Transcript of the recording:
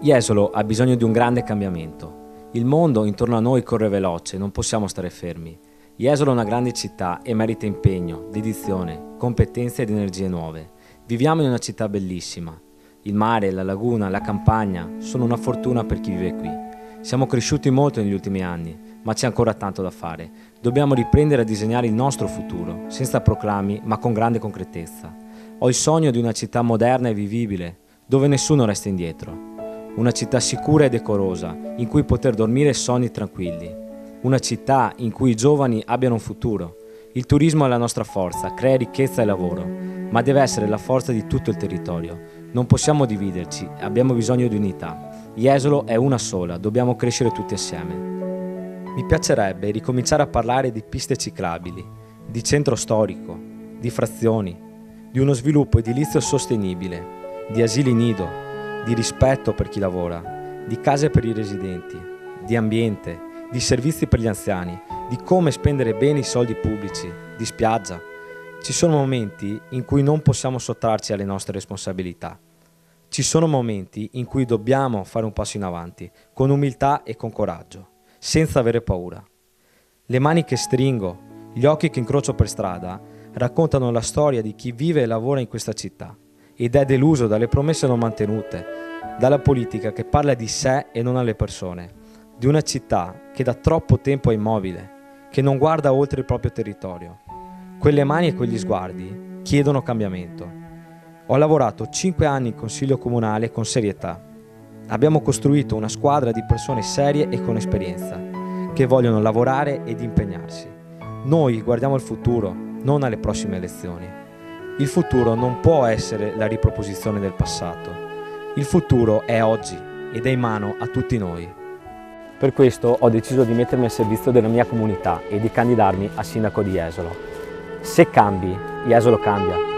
Jesolo ha bisogno di un grande cambiamento. Il mondo intorno a noi corre veloce, non possiamo stare fermi. Jesolo è una grande città e merita impegno, dedizione, competenze ed energie nuove. Viviamo in una città bellissima. Il mare, la laguna, la campagna sono una fortuna per chi vive qui. Siamo cresciuti molto negli ultimi anni, ma c'è ancora tanto da fare. Dobbiamo riprendere a disegnare il nostro futuro, senza proclami, ma con grande concretezza. Ho il sogno di una città moderna e vivibile, dove nessuno resta indietro. Una città sicura e decorosa, in cui poter dormire sonni tranquilli. Una città in cui i giovani abbiano un futuro. Il turismo è la nostra forza, crea ricchezza e lavoro, ma deve essere la forza di tutto il territorio. Non possiamo dividerci, abbiamo bisogno di unità. Jesolo è una sola, dobbiamo crescere tutti assieme. Mi piacerebbe ricominciare a parlare di piste ciclabili, di centro storico, di frazioni, di uno sviluppo edilizio sostenibile, di asili nido, di rispetto per chi lavora, di case per i residenti, di ambiente, di servizi per gli anziani, di come spendere bene i soldi pubblici, di spiaggia. Ci sono momenti in cui non possiamo sottrarci alle nostre responsabilità. Ci sono momenti in cui dobbiamo fare un passo in avanti, con umiltà e con coraggio, senza avere paura. Le mani che stringo, gli occhi che incrocio per strada, raccontano la storia di chi vive e lavora in questa città ed è deluso dalle promesse non mantenute, dalla politica che parla di sé e non alle persone, di una città che da troppo tempo è immobile, che non guarda oltre il proprio territorio. Quelle mani e quegli sguardi chiedono cambiamento. Ho lavorato 5 anni in consiglio comunale con serietà. Abbiamo costruito una squadra di persone serie e con esperienza, che vogliono lavorare ed impegnarsi. Noi guardiamo al futuro, non alle prossime elezioni. Il futuro non può essere la riproposizione del passato. Il futuro è oggi ed è in mano a tutti noi. Per questo ho deciso di mettermi al servizio della mia comunità e di candidarmi a sindaco di Jesolo. Se cambi, Jesolo cambia.